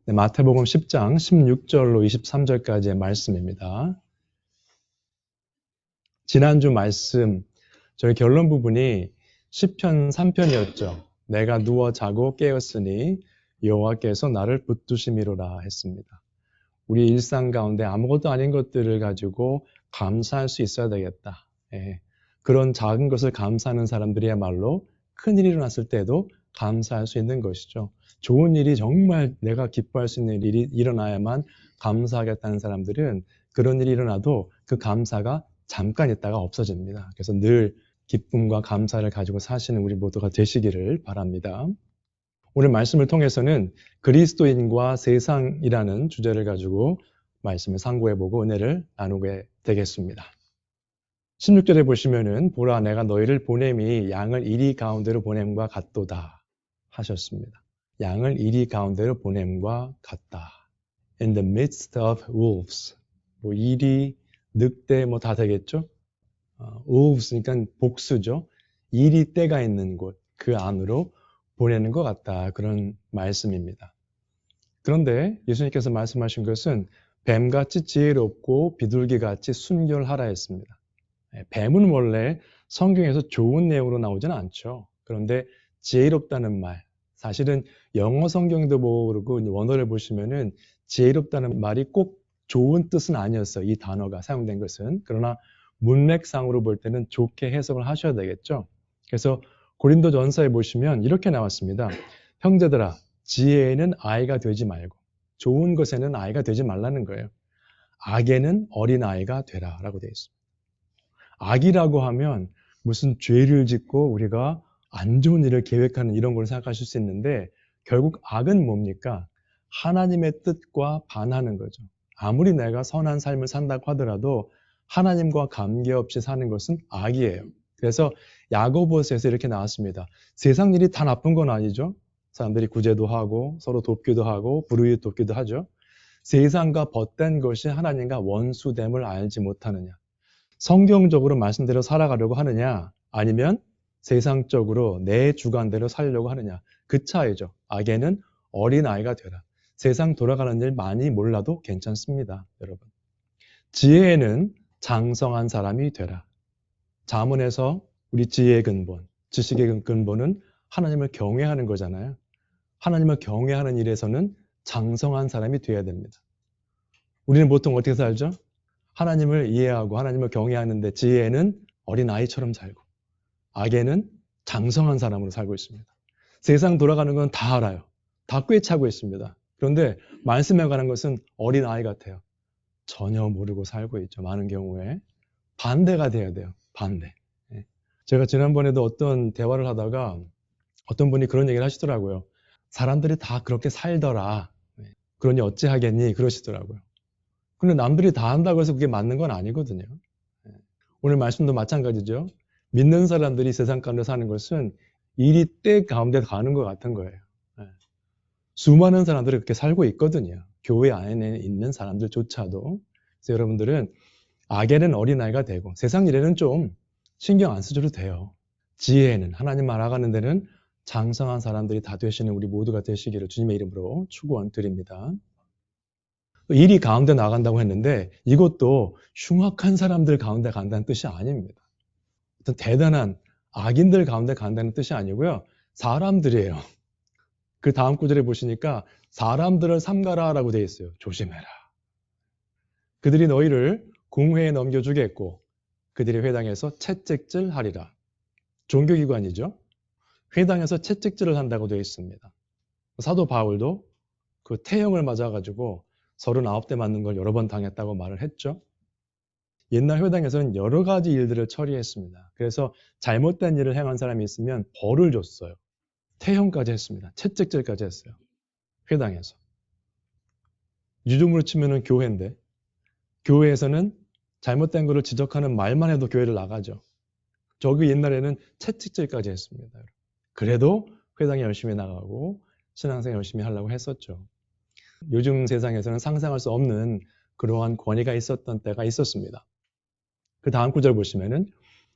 네, 마태복음 10장 16절로 23절까지의 말씀입니다. 지난주 말씀, 저희 결론 부분이 시편 3편이었죠. 내가 누워 자고 깨었으니 여호와께서 나를 붙드심이로라 했습니다. 우리 일상 가운데 아무것도 아닌 것들을 가지고 감사할 수 있어야 되겠다. 그런 작은 것을 감사하는 사람들이야말로 큰일이 일어났을 때도 감사할 수 있는 것이죠. 좋은 일이 정말 내가 기뻐할 수 있는 일이 일어나야만 감사하겠다는 사람들은 그런 일이 일어나도 그 감사가 잠깐 있다가 없어집니다. 그래서 늘 기쁨과 감사를 가지고 사시는 우리 모두가 되시기를 바랍니다. 오늘 말씀을 통해서는 그리스도인과 세상이라는 주제를 가지고 말씀을 상고해보고 은혜를 나누게 되겠습니다. 16절에 보시면은 보라 내가 너희를 보냄이 양을 이리 가운데로 보냄과 같도다 하셨습니다. 양을 이리 가운데로 보냄과 같다. In the midst of wolves. 뭐 이리, 늑대 뭐 다 되겠죠? wolves 그러니까 복수죠. 이리 떼가 있는 곳, 그 안으로 보내는 것 같다. 그런 말씀입니다. 그런데 예수님께서 말씀하신 것은 뱀같이 지혜롭고 비둘기같이 순결하라 했습니다. 뱀은 원래 성경에서 좋은 내용으로 나오지는 않죠. 그런데 지혜롭다는 말, 사실은 영어 성경도 모르고 원어를 보시면은 지혜롭다는 말이 꼭 좋은 뜻은 아니었어요. 이 단어가 사용된 것은. 그러나 문맥상으로 볼 때는 좋게 해석을 하셔야 되겠죠. 그래서 고린도전서에 보시면 이렇게 나왔습니다. 형제들아, 지혜에는 아이가 되지 말고 좋은 것에는 아이가 되지 말라는 거예요. 악에는 어린아이가 되라 라고 되어 있습니다. 악이라고 하면 무슨 죄를 짓고 우리가 안 좋은 일을 계획하는 이런 걸 생각하실 수 있는데 결국 악은 뭡니까? 하나님의 뜻과 반하는 거죠. 아무리 내가 선한 삶을 산다고 하더라도 하나님과 관계없이 사는 것은 악이에요. 그래서 야고보서에서 이렇게 나왔습니다. 세상 일이 다 나쁜 건 아니죠. 사람들이 구제도 하고 서로 돕기도 하고 불의에 돕기도 하죠. 세상과 벗된 것이 하나님과 원수됨을 알지 못하느냐. 성경적으로 말씀대로 살아가려고 하느냐 아니면 세상적으로 내 주관대로 살려고 하느냐. 그 차이죠. 악에는 어린아이가 되라. 세상 돌아가는 일 많이 몰라도 괜찮습니다. 여러분. 지혜에는 장성한 사람이 되라. 잠언에서 우리 지혜의 근본, 지식의 근본은 하나님을 경외하는 거잖아요. 하나님을 경외하는 일에서는 장성한 사람이 되어야 됩니다. 우리는 보통 어떻게 살죠? 하나님을 이해하고 하나님을 경외하는데 지혜에는 어린아이처럼 살고 악에는 장성한 사람으로 살고 있습니다. 세상 돌아가는 건 다 알아요. 다 꿰차고 있습니다. 그런데 말씀에 관한 것은 어린아이 같아요. 전혀 모르고 살고 있죠. 많은 경우에. 반대가 돼야 돼요. 반대. 제가 지난번에도 어떤 대화를 하다가 어떤 분이 그런 얘기를 하시더라고요. 사람들이 다 그렇게 살더라. 그러니 어찌하겠니? 그러시더라고요. 근데 남들이 다 한다고 해서 그게 맞는 건 아니거든요. 오늘 말씀도 마찬가지죠. 믿는 사람들이 세상 가운데 사는 것은 일이 때 가운데 가는 것 같은 거예요. 수많은 사람들이 그렇게 살고 있거든요. 교회 안에 있는 사람들조차도. 그래서 여러분들은 악에는 어린아이가 되고 세상 일에는 좀 신경 안 쓰셔도 돼요. 지혜에는 하나님 알아가는 데는 장성한 사람들이 다 되시는 우리 모두가 되시기를 주님의 이름으로 축원 드립니다. 일이 가운데 나간다고 했는데 이것도 흉악한 사람들 가운데 간다는 뜻이 아닙니다. 어떤 대단한 악인들 가운데 간다는 뜻이 아니고요. 사람들이에요. 그 다음 구절에 보시니까 사람들을 삼가라 라고 되어 있어요. 조심해라. 그들이 너희를 공회에 넘겨주겠고 그들이 회당에서 채찍질 하리라. 종교기관이죠. 회당에서 채찍질을 한다고 되어 있습니다. 사도 바울도 그 태형을 맞아가지고 39대 맞는 걸 여러 번 당했다고 말을 했죠. 옛날 회당에서는 여러 가지 일들을 처리했습니다. 그래서 잘못된 일을 행한 사람이 있으면 벌을 줬어요. 태형까지 했습니다. 채찍질까지 했어요. 회당에서. 요즘으로 치면은 교회인데 교회에서는 잘못된 것을 지적하는 말만 해도 교회를 나가죠. 저기 옛날에는 채찍질까지 했습니다. 그래도 회당에 열심히 나가고 신앙생활 열심히 하려고 했었죠. 요즘 세상에서는 상상할 수 없는 그러한 권위가 있었던 때가 있었습니다. 그 다음 구절 보시면은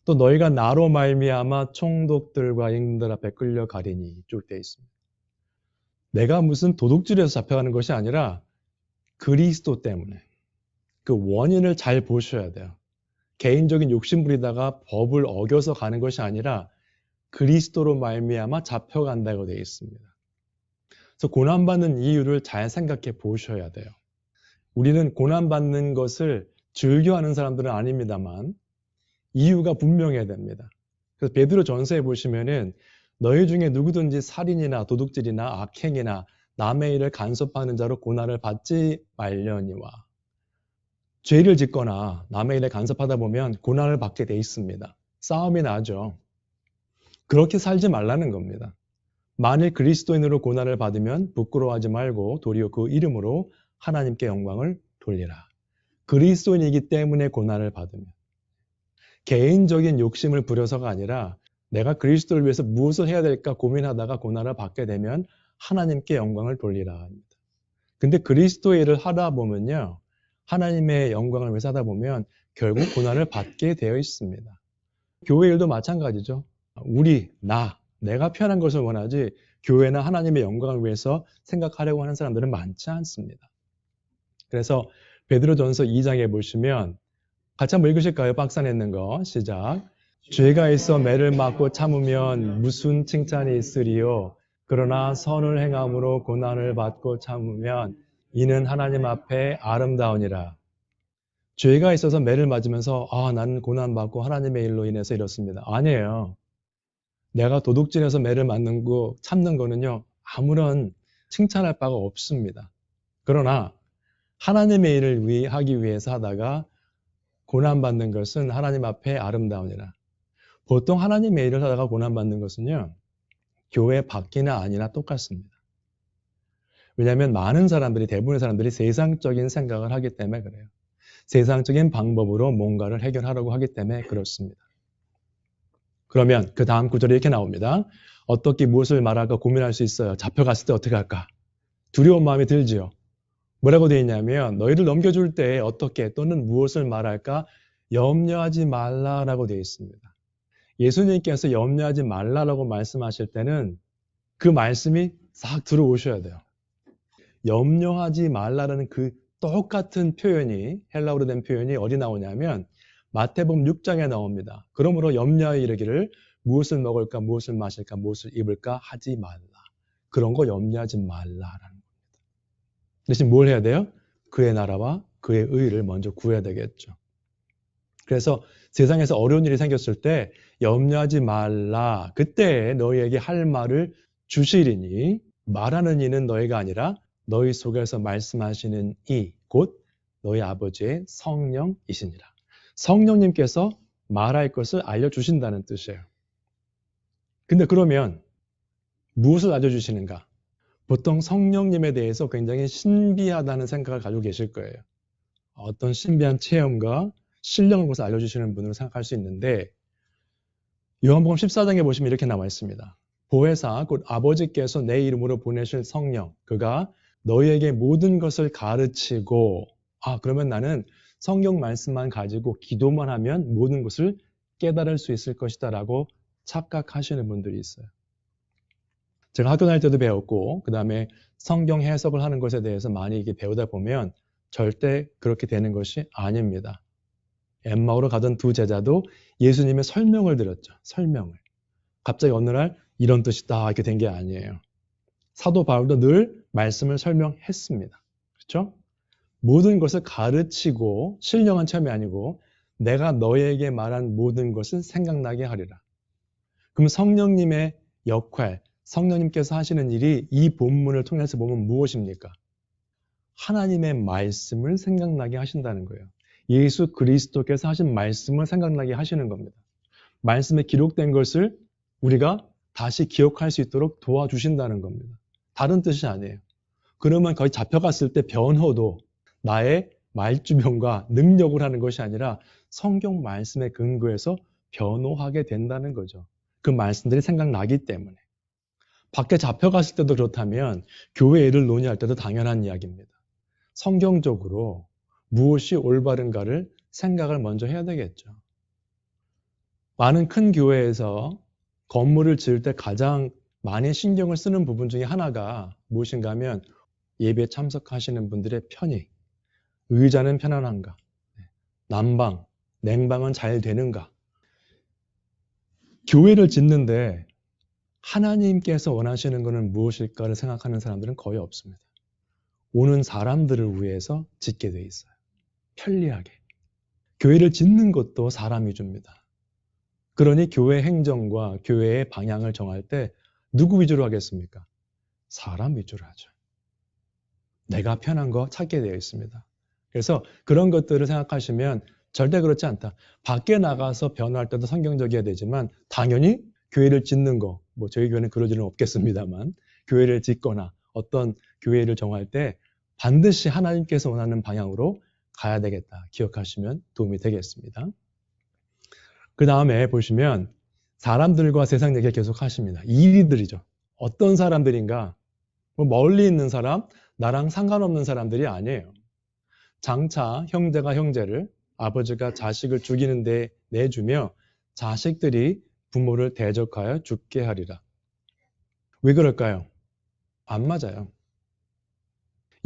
또 너희가 나로 말미암아 총독들과 임금들 앞에 끌려가리니 쭉 되어 있습니다. 내가 무슨 도둑질에서 잡혀가는 것이 아니라 그리스도 때문에. 그 원인을 잘 보셔야 돼요. 개인적인 욕심 부리다가 법을 어겨서 가는 것이 아니라 그리스도로 말미암아 잡혀간다고 되어 있습니다. 그래서 고난받는 이유를 잘 생각해 보셔야 돼요. 우리는 고난받는 것을 즐겨하는 사람들은 아닙니다만 이유가 분명해야 됩니다. 그래서 베드로 전서에 보시면은 너희 중에 누구든지 살인이나 도둑질이나 악행이나 남의 일을 간섭하는 자로 고난을 받지 말려니와, 죄를 짓거나 남의 일에 간섭하다 보면 고난을 받게 돼 있습니다. 싸움이 나죠. 그렇게 살지 말라는 겁니다. 만일 그리스도인으로 고난을 받으면 부끄러워하지 말고 도리어 그 이름으로 하나님께 영광을 돌리라. 그리스도인이기 때문에 고난을 받으면. 개인적인 욕심을 부려서가 아니라 내가 그리스도를 위해서 무엇을 해야 될까 고민하다가 고난을 받게 되면 하나님께 영광을 돌리라 합니다. 근데 그리스도의 일을 하다 보면요, 하나님의 영광을 위해서 하다 보면 결국 고난을 받게 되어 있습니다. 교회 일도 마찬가지죠. 내가 편한 것을 원하지 교회나 하나님의 영광을 위해서 생각하려고 하는 사람들은 많지 않습니다. 그래서 베드로전서 2장에 보시면 같이 한번 읽으실까요? 박사 냈는 거 시작. 죄가 있어 매를 맞고 참으면 무슨 칭찬이 있으리요? 그러나 선을 행함으로 고난을 받고 참으면 이는 하나님 앞에 아름다우니라. 죄가 있어서 매를 맞으면서 나는 고난받고 하나님의 일로 인해서 이렇습니다. 아니에요. 내가 도둑질해서 매를 맞는 거 참는 거는요, 아무런 칭찬할 바가 없습니다. 그러나 하나님의 일을 하기 위해서 하다가 고난받는 것은 하나님 앞에 아름다우니라. 보통 하나님의 일을 하다가 고난받는 것은요, 교회 밖이나 아니나 똑같습니다. 왜냐하면 대부분의 사람들이 세상적인 생각을 하기 때문에 그래요. 세상적인 방법으로 뭔가를 해결하려고 하기 때문에 그렇습니다. 그러면 그 다음 구절이 이렇게 나옵니다. 어떻게 무엇을 말할까 고민할 수 있어요. 잡혀갔을 때 어떻게 할까? 두려운 마음이 들지요. 뭐라고 되어 있냐면 너희를 넘겨줄 때 어떻게 또는 무엇을 말할까 염려하지 말라라고 되어 있습니다. 예수님께서 염려하지 말라라고 말씀하실 때는 그 말씀이 싹 들어오셔야 돼요. 염려하지 말라라는 그 똑같은 표현이, 헬라어로 된 표현이 어디 나오냐면 마태복음 6장에 나옵니다. 그러므로 염려하여 이르기를 무엇을 먹을까, 무엇을 마실까, 무엇을 입을까 하지 말라. 그런 거 염려하지 말라라는 겁니다. 대신 뭘 해야 돼요? 그의 나라와 그의 의를 먼저 구해야 되겠죠. 그래서 세상에서 어려운 일이 생겼을 때 염려하지 말라. 그때 너희에게 할 말을 주시리니 말하는 이는 너희가 아니라 너희 속에서 말씀하시는 이 곧 너희 아버지의 성령이시니라. 성령님께서 말할 것을 알려주신다는 뜻이에요. 근데 그러면 무엇을 알려주시는가? 보통 성령님에 대해서 굉장히 신비하다는 생각을 가지고 계실 거예요. 어떤 신비한 체험과 신령한 것을 알려주시는 분으로 생각할 수 있는데 요한복음 14장에 보시면 이렇게 나와 있습니다. 보혜사 곧 아버지께서 내 이름으로 보내실 성령 그가 너희에게 모든 것을 가르치고 그러면 나는 성경 말씀만 가지고 기도만 하면 모든 것을 깨달을 수 있을 것이다 라고 착각하시는 분들이 있어요. 제가 학교 다닐 때도 배웠고 그 다음에 성경 해석을 하는 것에 대해서 많이 배우다 보면 절대 그렇게 되는 것이 아닙니다. 엠마오로 가던 두 제자도 예수님의 설명을 들었죠. 설명을. 갑자기 어느 날 이런 뜻이다 이렇게 된 게 아니에요. 사도 바울도 늘 말씀을 설명했습니다. 그렇죠? 모든 것을 가르치고 신령한 체험이 아니고 내가 너에게 말한 모든 것을 생각나게 하리라. 그럼 성령님의 역할, 성령님께서 하시는 일이 이 본문을 통해서 보면 무엇입니까? 하나님의 말씀을 생각나게 하신다는 거예요. 예수 그리스도께서 하신 말씀을 생각나게 하시는 겁니다. 말씀에 기록된 것을 우리가 다시 기억할 수 있도록 도와주신다는 겁니다. 다른 뜻이 아니에요. 그러면 거의 잡혀갔을 때 변호도 나의 말주변과 능력을 하는 것이 아니라 성경 말씀에 근거해서 변호하게 된다는 거죠. 그 말씀들이 생각나기 때문에. 밖에 잡혀갔을 때도 그렇다면 교회 일을 논의할 때도 당연한 이야기입니다. 성경적으로 무엇이 올바른가를 생각을 먼저 해야 되겠죠. 많은 큰 교회에서 건물을 지을 때 가장 많이 신경을 쓰는 부분 중에 하나가 무엇인가 하면 예배에 참석하시는 분들의 편의, 의자는 편안한가, 난방, 냉방은 잘 되는가. 교회를 짓는데 하나님께서 원하시는 것은 무엇일까를 생각하는 사람들은 거의 없습니다. 오는 사람들을 위해서 짓게 돼 있어요. 편리하게. 교회를 짓는 것도 사람 위주입니다. 그러니 교회 행정과 교회의 방향을 정할 때 누구 위주로 하겠습니까? 사람 위주로 하죠. 내가 편한 거 찾게 되어 있습니다. 그래서 그런 것들을 생각하시면 절대 그렇지 않다. 밖에 나가서 변화할 때도 성경적이어야 되지만 당연히 교회를 짓는 거, 뭐 저희 교회는 그럴 일은 없겠습니다만 교회를 짓거나 어떤 교회를 정할 때 반드시 하나님께서 원하는 방향으로 가야 되겠다. 기억하시면 도움이 되겠습니다. 그 다음에 보시면 사람들과 세상 얘기 계속 하십니다. 이리들이죠. 어떤 사람들인가? 뭐 멀리 있는 사람, 나랑 상관없는 사람들이 아니에요. 장차 형제가 형제를, 아버지가 자식을 죽이는 데 내주며 자식들이 부모를 대적하여 죽게 하리라. 왜 그럴까요? 안 맞아요.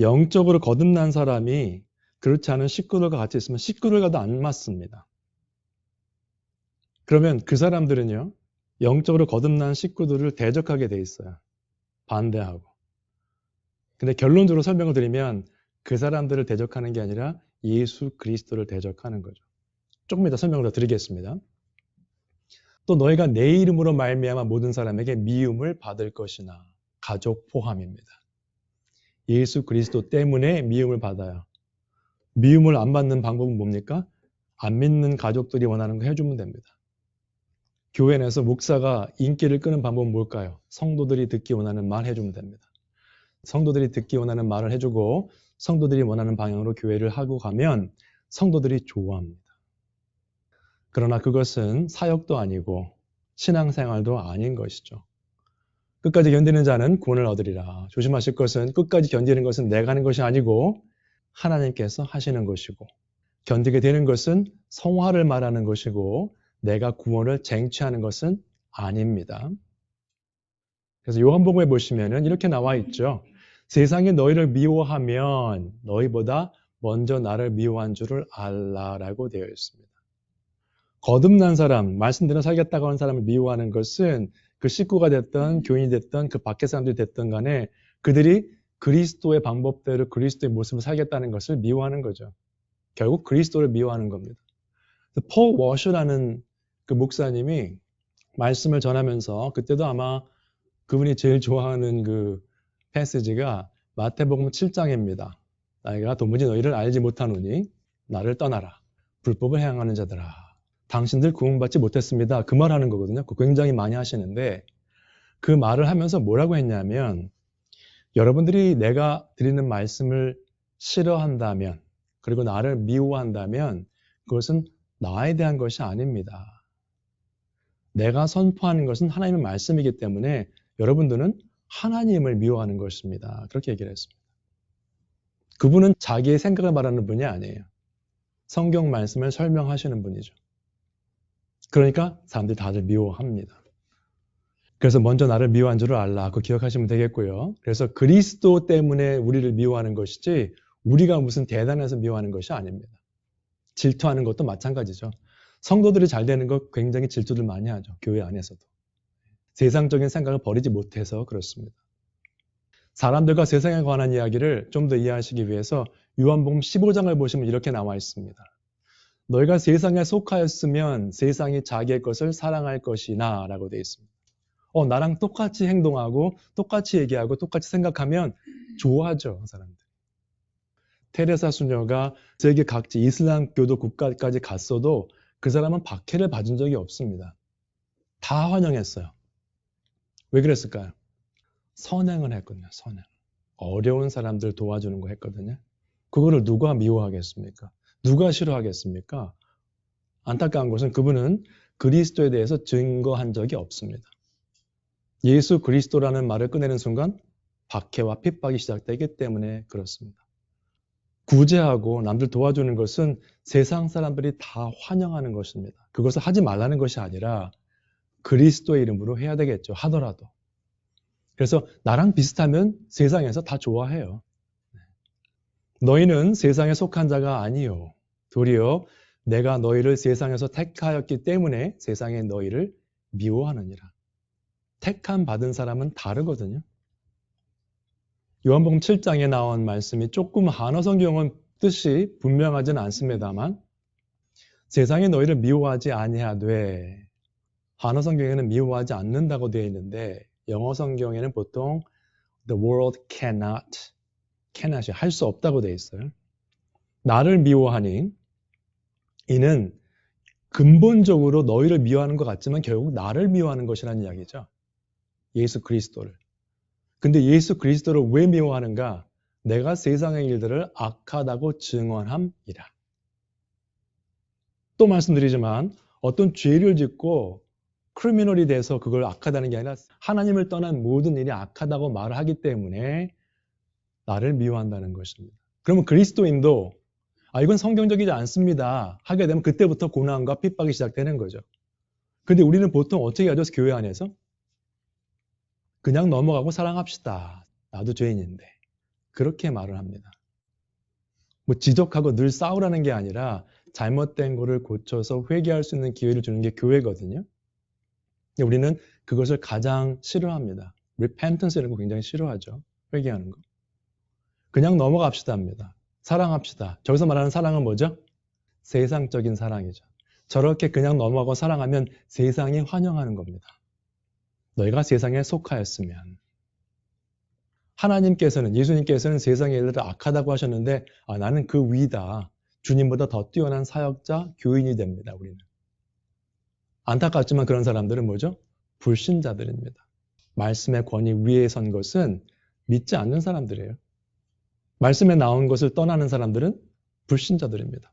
영적으로 거듭난 사람이 그렇지 않은 식구들과 같이 있으면 식구들과도 안 맞습니다. 그러면 그 사람들은요, 영적으로 거듭난 식구들을 대적하게 돼 있어요. 반대하고. 근데 결론적으로 설명을 드리면 그 사람들을 대적하는 게 아니라 예수 그리스도를 대적하는 거죠. 조금 이따 설명을 더 드리겠습니다. 또 너희가 내 이름으로 말미암아 모든 사람에게 미움을 받을 것이나 가족 포함입니다. 예수 그리스도 때문에 미움을 받아요. 미움을 안 받는 방법은 뭡니까? 안 믿는 가족들이 원하는 거 해주면 됩니다. 교회 내에서 목사가 인기를 끄는 방법은 뭘까요? 성도들이 듣기 원하는 말 해주면 됩니다. 성도들이 듣기 원하는 말을 해주고 성도들이 원하는 방향으로 교회를 하고 가면 성도들이 좋아합니다. 그러나 그것은 사역도 아니고 신앙생활도 아닌 것이죠. 끝까지 견디는 자는 구원을 얻으리라. 조심하실 것은 끝까지 견디는 것은 내가 하는 것이 아니고 하나님께서 하시는 것이고 견디게 되는 것은 성화를 말하는 것이고 내가 구원을 쟁취하는 것은 아닙니다. 그래서 요한복음에 보시면은 이렇게 나와 있죠. 세상이 너희를 미워하면 너희보다 먼저 나를 미워한 줄을 알라라고 되어 있습니다. 거듭난 사람, 말씀대로 살겠다고 하는 사람을 미워하는 것은 그 식구가 됐던 교인이 됐던 그 밖의 사람들이 됐던 간에 그들이 그리스도의 방법대로 그리스도의 모습을 살겠다는 것을 미워하는 거죠. 결국 그리스도를 미워하는 겁니다. 폴 워셔라는 그 목사님이 말씀을 전하면서 그때도 아마 그분이 제일 좋아하는 그 패시지가 마태복음 7장입니다. 내가 도무지 너희를 알지 못하노니 나를 떠나라. 불법을 행하는 자들아. 당신들 구원받지 못했습니다. 그 말 하는 거거든요. 굉장히 많이 하시는데 그 말을 하면서 뭐라고 했냐면 여러분들이 내가 드리는 말씀을 싫어한다면 그리고 나를 미워한다면 그것은 나에 대한 것이 아닙니다. 내가 선포하는 것은 하나님의 말씀이기 때문에 여러분들은 하나님을 미워하는 것입니다. 그렇게 얘기를 했습니다. 그분은 자기의 생각을 말하는 분이 아니에요. 성경 말씀을 설명하시는 분이죠. 그러니까 사람들이 다들 미워합니다. 그래서 먼저 나를 미워한 줄을 알라. 그거 기억하시면 되겠고요. 그래서 그리스도 때문에 우리를 미워하는 것이지 우리가 무슨 대단해서 미워하는 것이 아닙니다. 질투하는 것도 마찬가지죠. 성도들이 잘 되는 거 굉장히 질투를 많이 하죠. 교회 안에서도. 세상적인 생각을 버리지 못해서 그렇습니다. 사람들과 세상에 관한 이야기를 좀 더 이해하시기 위해서 요한복음 15장을 보시면 이렇게 나와 있습니다. 너희가 세상에 속하였으면 세상이 자기의 것을 사랑할 것이나 라고 되어 있습니다. 나랑 똑같이 행동하고 똑같이 얘기하고 똑같이 생각하면 좋아하죠. 사람들. 테레사 수녀가 세계 각지 이슬람교도 국가까지 갔어도 그 사람은 박해를 받은 적이 없습니다. 다 환영했어요. 왜 그랬을까요? 선행을 했거든요. 선행. 어려운 사람들 도와주는 거 했거든요. 그거를 누가 미워하겠습니까? 누가 싫어하겠습니까? 안타까운 것은 그분은 그리스도에 대해서 증거한 적이 없습니다. 예수 그리스도라는 말을 꺼내는 순간 박해와 핍박이 시작되기 때문에 그렇습니다. 구제하고 남들 도와주는 것은 세상 사람들이 다 환영하는 것입니다. 그것을 하지 말라는 것이 아니라 그리스도의 이름으로 해야 되겠죠. 하더라도. 그래서 나랑 비슷하면 세상에서 다 좋아해요. 너희는 세상에 속한 자가 아니요. 도리어 내가 너희를 세상에서 택하였기 때문에 세상에 너희를 미워하느니라. 택함 받은 사람은 다르거든요. 요한복음 7장에 나온 말씀이 조금 한어 성경은 뜻이 분명하지는 않습니다만 세상에 너희를 미워하지 아니하되, 한어 성경에는 미워하지 않는다고 되어 있는데 영어 성경에는 보통 the world cannot이 할 수 없다고 되어 있어요. 나를 미워하니 이는 근본적으로 너희를 미워하는 것 같지만 결국 나를 미워하는 것이라는 이야기죠. 예수 그리스도를. 근데 예수 그리스도를 왜 미워하는가? 내가 세상의 일들을 악하다고 증언함이라. 또 말씀드리지만 어떤 죄를 짓고 크리미널이 돼서 그걸 악하다는 게 아니라 하나님을 떠난 모든 일이 악하다고 말을 하기 때문에 나를 미워한다는 것입니다. 그러면 그리스도인도 이건 성경적이지 않습니다 하게 되면 그때부터 고난과 핍박이 시작되는 거죠. 근데 우리는 보통 어떻게 하죠? 교회 안에서? 그냥 넘어가고 사랑합시다. 나도 죄인인데. 그렇게 말을 합니다. 뭐 지적하고 늘 싸우라는 게 아니라 잘못된 거를 고쳐서 회개할 수 있는 기회를 주는 게 교회거든요. 근데 우리는 그것을 가장 싫어합니다. repentance 이런 거 굉장히 싫어하죠. 회개하는 거. 그냥 넘어갑시다 합니다. 사랑합시다. 저기서 말하는 사랑은 뭐죠? 세상적인 사랑이죠. 저렇게 그냥 넘어가고 사랑하면 세상이 환영하는 겁니다. 너희가 세상에 속하였으면. 하나님께서는, 예수님께서는 세상의 일들을 악하다고 하셨는데 나는 그 위다. 주님보다 더 뛰어난 사역자, 교인이 됩니다. 우리는. 안타깝지만 그런 사람들은 뭐죠? 불신자들입니다. 말씀의 권위 위에 선 것은 믿지 않는 사람들이에요. 말씀에 나온 것을 떠나는 사람들은 불신자들입니다.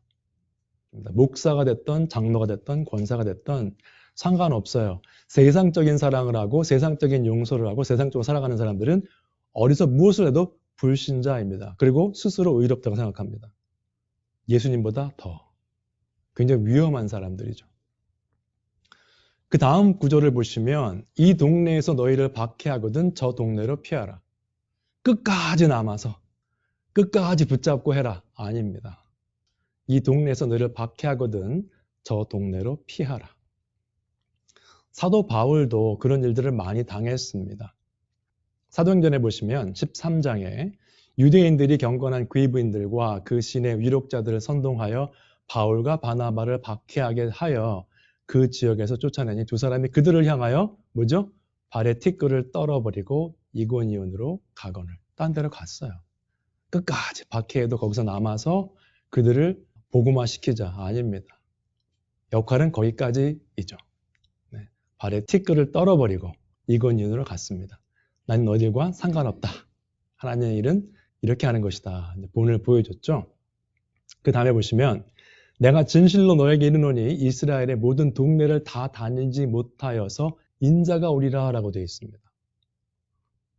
목사가 됐던 장로가 됐던 권사가 됐던 상관없어요. 세상적인 사랑을 하고 세상적인 용서를 하고 세상적으로 살아가는 사람들은 어디서 무엇을 해도 불신자입니다. 그리고 스스로 의롭다고 생각합니다. 예수님보다 더 굉장히 위험한 사람들이죠. 그 다음 구절을 보시면 이 동네에서 너희를 박해하거든 저 동네로 피하라. 끝까지 남아서 끝까지 붙잡고 해라. 아닙니다. 이 동네에서 너희를 박해하거든 저 동네로 피하라. 사도 바울도 그런 일들을 많이 당했습니다. 사도행전에 보시면 13장에 유대인들이 경건한 귀부인들과 그 시내 위록자들을 선동하여 바울과 바나바를 박해하게 하여 그 지역에서 쫓아내니 두 사람이 그들을 향하여 뭐죠? 발에 티끌을 떨어버리고 이고니온으로 가거늘. 딴 데로 갔어요. 끝까지 박해해도 거기서 남아서 그들을 복음화시키자. 아닙니다. 역할은 거기까지이죠. 네. 발에 티끌을 떨어버리고 이고니온으로 갔습니다. 난 너희들과 상관없다. 하나님의 일은 이렇게 하는 것이다. 본을 보여줬죠. 그 다음에 보시면 내가 진실로 너에게 이르노니 이스라엘의 모든 동네를 다 다니지 못하여서 인자가 오리라 라고 되어 있습니다.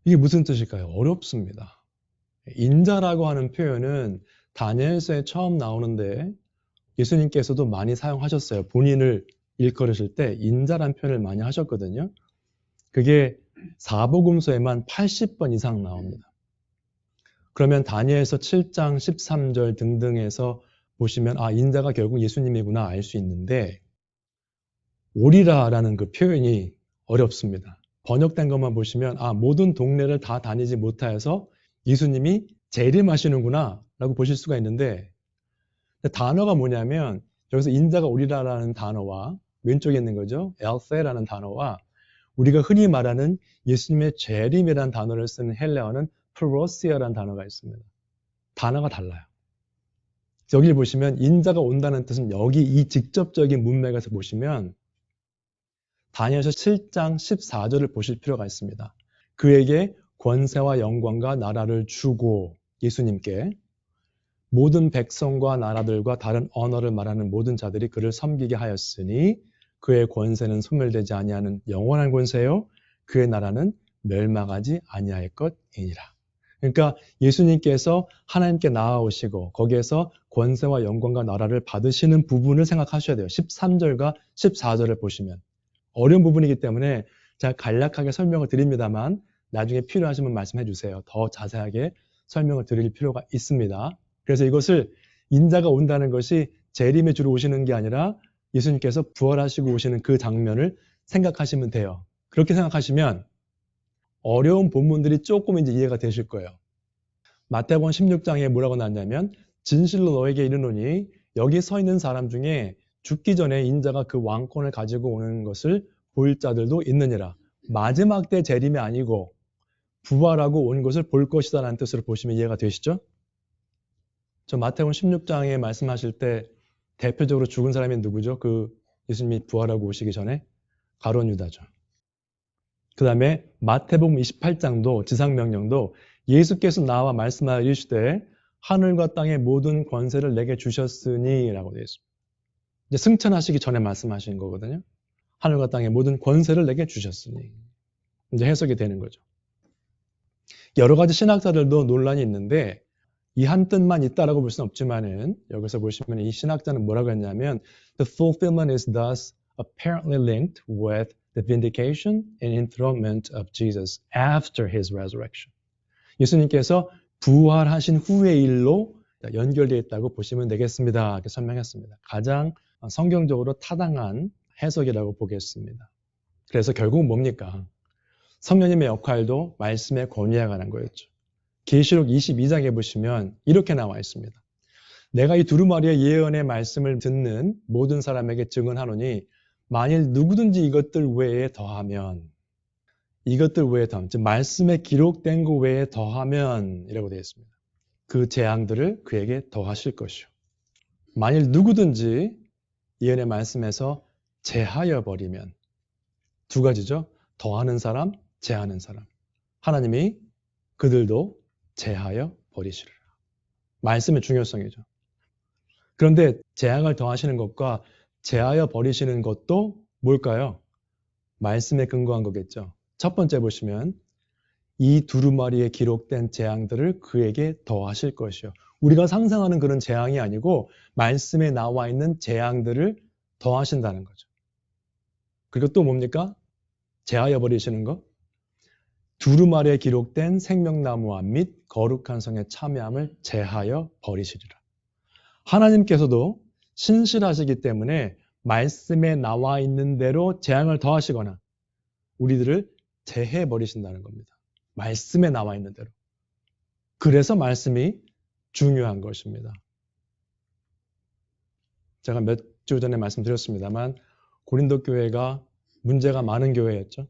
이게 무슨 뜻일까요? 어렵습니다. 인자라고 하는 표현은 다니엘서에 처음 나오는데 예수님께서도 많이 사용하셨어요. 본인을 일컬으실 때 인자란 표현을 많이 하셨거든요. 그게 사복음서에만 80번 이상 나옵니다. 그러면 다니엘서 7장 13절 등등에서 보시면 인자가 결국 예수님이구나 알 수 있는데 오리라라는 그 표현이 어렵습니다. 번역된 것만 보시면 모든 동네를 다 다니지 못하여서 예수님이 재림하시는구나 라고 보실 수가 있는데 단어가 뭐냐면 여기서 인자가 오리라라는 단어와 왼쪽에 있는 거죠. 엘세라는 단어와 우리가 흔히 말하는 예수님의 재림이라는 단어를 쓰는 헬레어는 프로시아라는 단어가 있습니다. 단어가 달라요. 여기를 보시면 인자가 온다는 뜻은 여기 이 직접적인 문맥에서 보시면 다니엘서 7장 14절을 보실 필요가 있습니다. 그에게 권세와 영광과 나라를 주고 예수님께 모든 백성과 나라들과 다른 언어를 말하는 모든 자들이 그를 섬기게 하였으니 그의 권세는 소멸되지 아니하는 영원한 권세요 그의 나라는 멸망하지 아니할 것이니라. 그러니까 예수님께서 하나님께 나아오시고 거기에서 권세와 영광과 나라를 받으시는 부분을 생각하셔야 돼요. 13절과 14절을 보시면 어려운 부분이기 때문에 제가 간략하게 설명을 드립니다만 나중에 필요하시면 말씀해 주세요. 더 자세하게 설명을 드릴 필요가 있습니다. 그래서 이것을 인자가 온다는 것이 재림에 주로 오시는 게 아니라 예수님께서 부활하시고 오시는 그 장면을 생각하시면 돼요. 그렇게 생각하시면 어려운 본문들이 조금 이제 이해가 되실 거예요. 마태복음 16장에 뭐라고 나왔냐면 진실로 너에게 이르노니 여기 서 있는 사람 중에 죽기 전에 인자가 그 왕권을 가지고 오는 것을 볼 자들도 있느니라. 마지막 때 재림이 아니고 부활하고 온 것을 볼 것이다 라는 뜻으로 보시면 이해가 되시죠? 저 마태복음 16장에 말씀하실 때 대표적으로 죽은 사람이 누구죠? 그 예수님이 부활하고 오시기 전에 가룟 유다죠. 그 다음에 마태복음 28장도 지상명령도 예수께서 나와 말씀하여 이르시되 하늘과 땅의 모든 권세를 내게 주셨으니 라고 되어 있습니다. 이제 승천하시기 전에 말씀하신 거거든요. 하늘과 땅의 모든 권세를 내게 주셨으니. 이제 해석이 되는 거죠. 여러 가지 신학자들도 논란이 있는데 이 한 뜻만 있다라고 볼 수는 없지만은 여기서 보시면 이 신학자는 뭐라고 했냐면 The fulfillment is thus apparently linked with the vindication and enthronement of Jesus after his resurrection. 예수님께서 부활하신 후의 일로 연결되어 있다고 보시면 되겠습니다. 이렇게 설명했습니다. 가장 성경적으로 타당한 해석이라고 보겠습니다. 그래서 결국은 뭡니까? 성령님의 역할도 말씀에 권위에 관한 거였죠. 계시록 22장에 보시면 이렇게 나와 있습니다. 내가 이 두루마리의 예언의 말씀을 듣는 모든 사람에게 증언하노니 만일 누구든지 이것들 외에 더하면 즉 말씀에 기록된 것 외에 더하면 이라고 되어 있습니다. 그 재앙들을 그에게 더하실 것이요. 만일 누구든지 예언의 말씀에서 제하여 버리면 두 가지죠. 더하는 사람, 제하는 사람. 하나님이 그들도 제하여 버리시리라. 말씀의 중요성이죠. 그런데 재앙을 더하시는 것과 제하여 버리시는 것도 뭘까요? 말씀에 근거한 거겠죠. 첫 번째 보시면 이 두루마리에 기록된 재앙들을 그에게 더하실 것이요. 우리가 상상하는 그런 재앙이 아니고 말씀에 나와 있는 재앙들을 더하신다는 거죠. 그리고 또 뭡니까? 제하여 버리시는 것? 두루마리에 기록된 생명나무와 및 거룩한 성의 참여함을 제하여 버리시리라. 하나님께서도 신실하시기 때문에 말씀에 나와 있는 대로 재앙을 더하시거나 우리들을 제해 버리신다는 겁니다. 말씀에 나와 있는 대로. 그래서 말씀이 중요한 것입니다. 제가 몇 주 전에 말씀드렸습니다만 고린도 교회가 문제가 많은 교회였죠.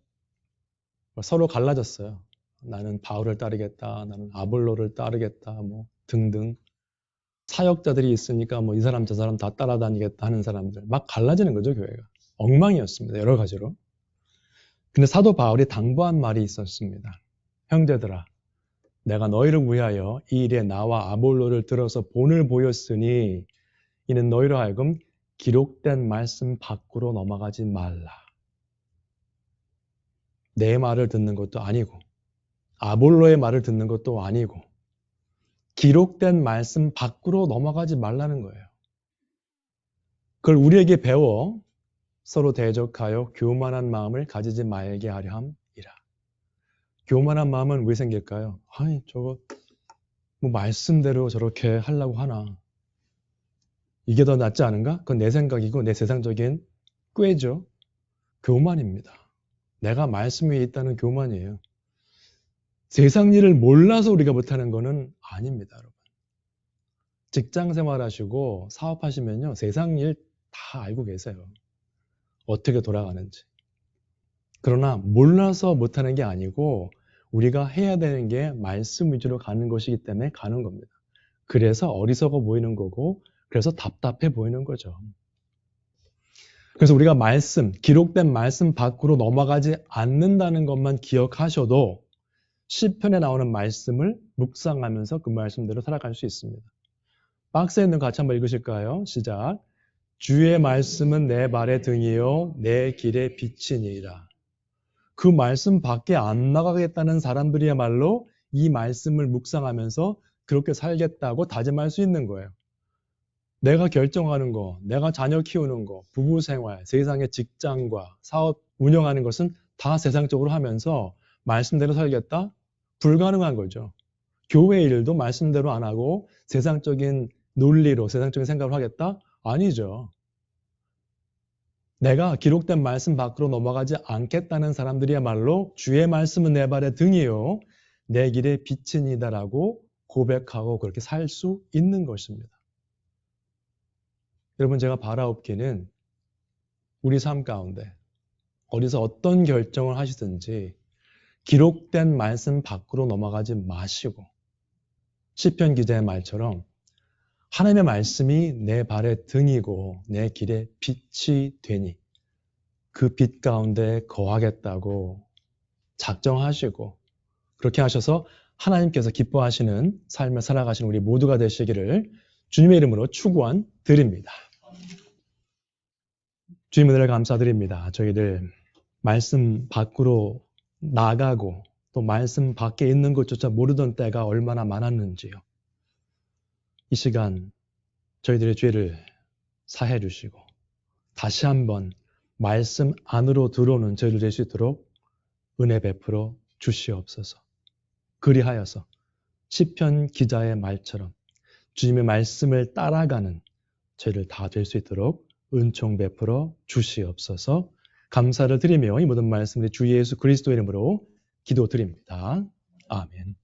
서로 갈라졌어요. 나는 바울을 따르겠다, 나는 아볼로를 따르겠다, 뭐 등등. 사역자들이 있으니까 뭐 이 사람 저 사람 다 따라다니겠다 하는 사람들 막 갈라지는 거죠, 교회가. 엉망이었습니다. 여러 가지로. 근데 사도 바울이 당부한 말이 있었습니다. 형제들아, 내가 너희를 위하여 이 일에 나와 아볼로를 들어서 본을 보였으니 이는 너희로 하여금 기록된 말씀 밖으로 넘어가지 말라. 내 말을 듣는 것도 아니고 아볼로의 말을 듣는 것도 아니고 기록된 말씀 밖으로 넘어가지 말라는 거예요. 그걸 우리에게 배워 서로 대적하여 교만한 마음을 가지지 말게 하려 함이라. 교만한 마음은 왜 생길까요? 아니 저거 뭐 말씀대로 저렇게 하려고 하나. 이게 더 낫지 않은가? 그건 내 생각이고 내 세상적인 꾀죠. 교만입니다. 내가 말씀 위에 있다는 교만이에요. 세상 일을 몰라서 우리가 못하는 거는 아닙니다, 여러분. 직장 생활하시고 사업하시면요, 세상 일 다 알고 계세요. 어떻게 돌아가는지. 그러나 몰라서 못하는 게 아니고 우리가 해야 되는 게 말씀 위주로 가는 것이기 때문에 가는 겁니다. 그래서 어리석어 보이는 거고 그래서 답답해 보이는 거죠. 그래서 우리가 기록된 말씀 밖으로 넘어가지 않는다는 것만 기억하셔도 시편에 나오는 말씀을 묵상하면서 그 말씀대로 살아갈 수 있습니다. 박스에 있는 거 같이 한번 읽으실까요? 시작. 주의 말씀은 내 발의 등이요 내 길의 빛이니라. 그 말씀 밖에 안 나가겠다는 사람들이야말로 이 말씀을 묵상하면서 그렇게 살겠다고 다짐할 수 있는 거예요. 내가 결정하는 거, 내가 자녀 키우는 거, 부부 생활, 세상의 직장과 사업 운영하는 것은 다 세상적으로 하면서 말씀대로 살겠다? 불가능한 거죠. 교회 일도 말씀대로 안 하고 세상적인 논리로 세상적인 생각을 하겠다? 아니죠. 내가 기록된 말씀 밖으로 넘어가지 않겠다는 사람들이야말로 주의 말씀은 내 발의 등이요 내 길의 빛이니다라고 고백하고 그렇게 살 수 있는 것입니다. 여러분, 제가 바라옵기는 우리 삶 가운데 어디서 어떤 결정을 하시든지 기록된 말씀 밖으로 넘어가지 마시고 시편 기자의 말처럼 하나님의 말씀이 내 발의 등이고 내 길의 빛이 되니 그 빛 가운데 거하겠다고 작정하시고 그렇게 하셔서 하나님께서 기뻐하시는 삶을 살아가시는 우리 모두가 되시기를 주님의 이름으로 축원 드립니다. 주님 은혜를 감사드립니다. 저희들 말씀 밖으로 나가고 또 말씀 밖에 있는 것조차 모르던 때가 얼마나 많았는지요. 이 시간 저희들의 죄를 사해 주시고 다시 한번 말씀 안으로 들어오는 저희들 될 수 있도록 은혜 베풀어 주시옵소서. 그리하여서 시편 기자의 말처럼 주님의 말씀을 따라가는 저희들 다 될 수 있도록 은총 베풀어 주시옵소서. 감사를 드리며 이 모든 말씀을 주 예수 그리스도 이름으로 기도드립니다. 아멘.